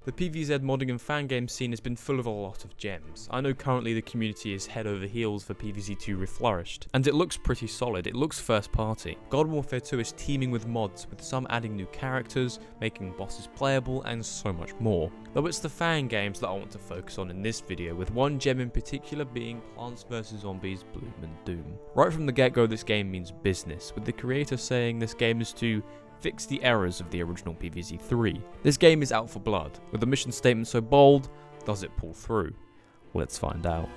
The PvZ modding and fan game scene has been full of a lot of gems. I know currently the community is head over heels for PvZ 2 reflourished, and it looks pretty solid. It looks first party. Garden Warfare 2 is teeming with mods, with some adding new characters, making bosses playable, and so much more. Though it's the fan games that I want to focus on in this video, with one gem in particular being Plants vs Zombies Bloom and Doom. Right from the get-go, this game means business, with the creator saying this game is to fix the errors of the original PvZ 3. This game is out for blood. With a mission statement so bold, does it pull through? Let's find out.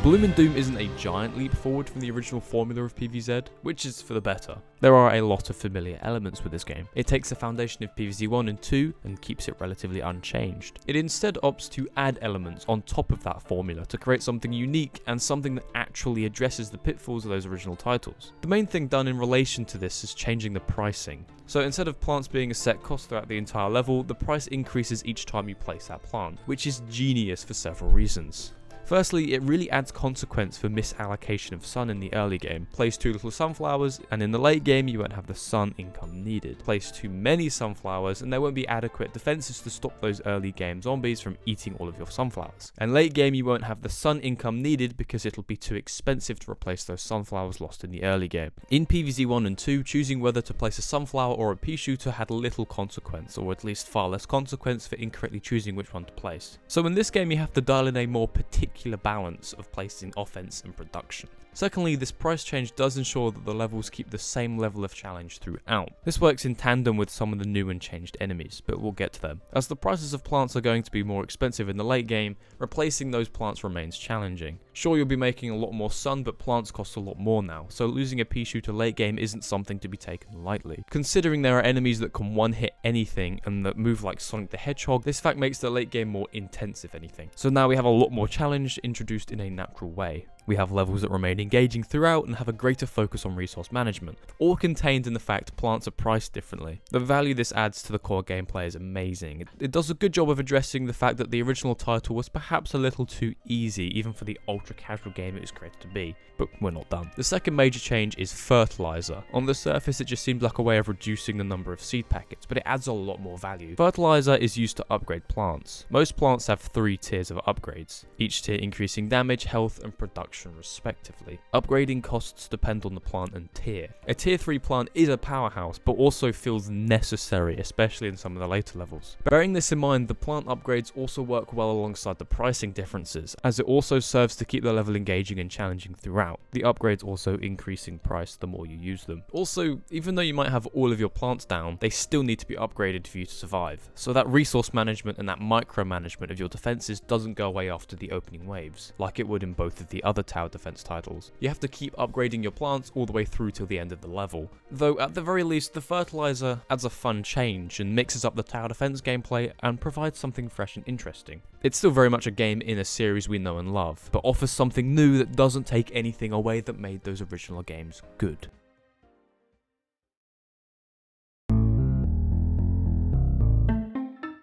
Bloom and Doom isn't a giant leap forward from the original formula of PvZ, which is for the better. There are a lot of familiar elements with this game. It takes the foundation of PvZ 1 and 2 and keeps it relatively unchanged. It instead opts to add elements on top of that formula to create something unique and something that actually addresses the pitfalls of those original titles. The main thing done in relation to this is changing the pricing. So instead of plants being a set cost throughout the entire level, the price increases each time you place that plant, which is genius for several reasons. Firstly, it really adds consequence for misallocation of sun in the early game. Place too little sunflowers, and in the late game you won't have the sun income needed. Place too many sunflowers, and there won't be adequate defenses to stop those early game zombies from eating all of your sunflowers. And late game you won't have the sun income needed because it'll be too expensive to replace those sunflowers lost in the early game. In PvZ 1 and 2, choosing whether to place a sunflower or a pea shooter had little consequence, or at least far less consequence for incorrectly choosing which one to place. So in this game you have to dial in a more particular balance of placing offense and production. Secondly, this price change does ensure that the levels keep the same level of challenge throughout. This works in tandem with some of the new and changed enemies, but we'll get to them. As the prices of plants are going to be more expensive in the late game, replacing those plants remains challenging. Sure, you'll be making a lot more sun, but plants cost a lot more now, so losing a pea shooter late game isn't something to be taken lightly. Considering there are enemies that can one-hit anything and that move like Sonic the Hedgehog, this fact makes the late game more intense if anything. So now we have a lot more challenge introduced in a natural way. We have levels that remain engaging throughout and have a greater focus on resource management, all contained in the fact plants are priced differently. The value this adds to the core gameplay is amazing. It does a good job of addressing the fact that the original title was perhaps a little too easy, even for the ultra casual game it was created to be, but we're not done. The second major change is fertilizer. On the surface it just seems like a way of reducing the number of seed packets, but it adds a lot more value. Fertilizer is used to upgrade plants. Most plants have 3 tiers of upgrades, each tier increasing damage, health and production respectively. Upgrading costs depend on the plant and tier. A tier 3 plant is a powerhouse, but also feels necessary, especially in some of the later levels. Bearing this in mind, the plant upgrades also work well alongside the pricing differences, as it also serves to keep the level engaging and challenging throughout. The upgrades also increase in price the more you use them. Also, even though you might have all of your plants down, they still need to be upgraded for you to survive. So that resource management and that micromanagement of your defenses doesn't go away after the opening waves, like it would in both of the other tower defense titles. You have to keep upgrading your plants all the way through till the end of the level. Though at the very least, the fertilizer adds a fun change and mixes up the tower defense gameplay and provides something fresh and interesting. It's still very much a game in a series we know and love, but offers something new that doesn't take anything away that made those original games good.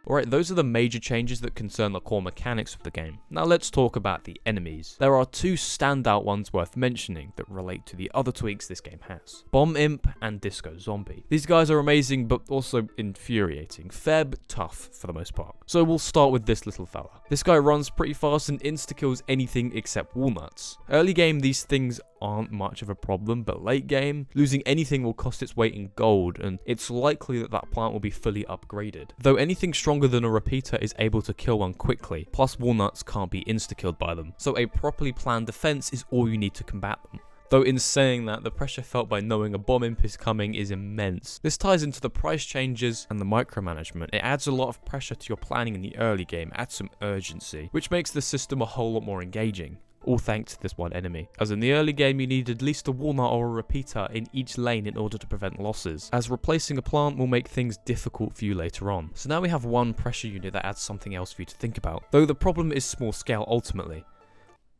Alright, those are the major changes that concern the core mechanics of the game. Now let's talk about the enemies. There are 2 standout ones worth mentioning that relate to the other tweaks this game has. Bomb Imp and Disco Zombie. These guys are amazing but also infuriating. Fair but tough for the most part. So we'll start with this little fella. This guy runs pretty fast and insta-kills anything except walnuts. Early game these things aren't much of a problem, but late game, losing anything will cost its weight in gold, and it's likely that that plant will be fully upgraded. Though anything stronger than a repeater is able to kill one quickly, plus walnuts can't be insta-killed by them, so a properly planned defense is all you need to combat them. Though in saying that, the pressure felt by knowing a bomb imp is coming is immense. This ties into the price changes and the micromanagement. It adds a lot of pressure to your planning in the early game, adds some urgency, which makes the system a whole lot more engaging. All thanks to this one enemy. As in the early game you need at least a walnut or a repeater in each lane in order to prevent losses, as replacing a plant will make things difficult for you later on. So now we have one pressure unit that adds something else for you to think about, though the problem is small scale ultimately.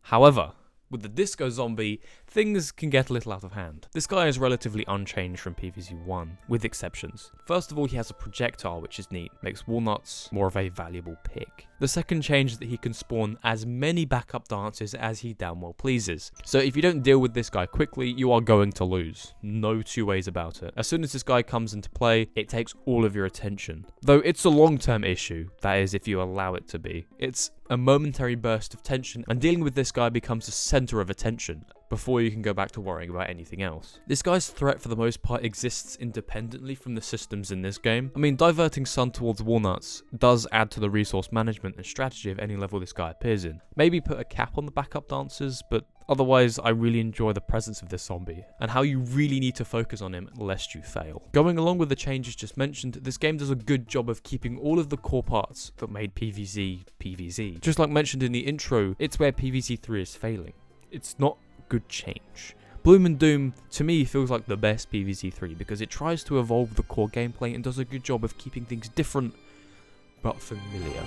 However, With the Disco Zombie, things can get a little out of hand. This guy is relatively unchanged from PvZ 1, with exceptions. First of all, he has a projectile, which is neat, makes walnuts more of a valuable pick. The second change is that he can spawn as many backup dancers as he damn well pleases. So if you don't deal with this guy quickly, you are going to lose. No two ways about it. As soon as this guy comes into play, it takes all of your attention. Though it's a long-term issue, that is if you allow it to be. It's a momentary burst of tension, and dealing with this guy becomes a center of attention before you can go back to worrying about anything else. This guy's threat for the most part exists independently from the systems in this game. I mean, diverting sun towards walnuts does add to the resource management and strategy of any level this guy appears in. Maybe put a cap on the backup dancers, but otherwise, I really enjoy the presence of this zombie, and how you really need to focus on him lest you fail. Going along with the changes just mentioned, this game does a good job of keeping all of the core parts that made PvZ, PvZ. Just like mentioned in the intro, it's where PvZ 3 is failing. It's not good change. Bloom and Doom, to me, feels like the best PvZ 3 because it tries to evolve the core gameplay and does a good job of keeping things different, but familiar.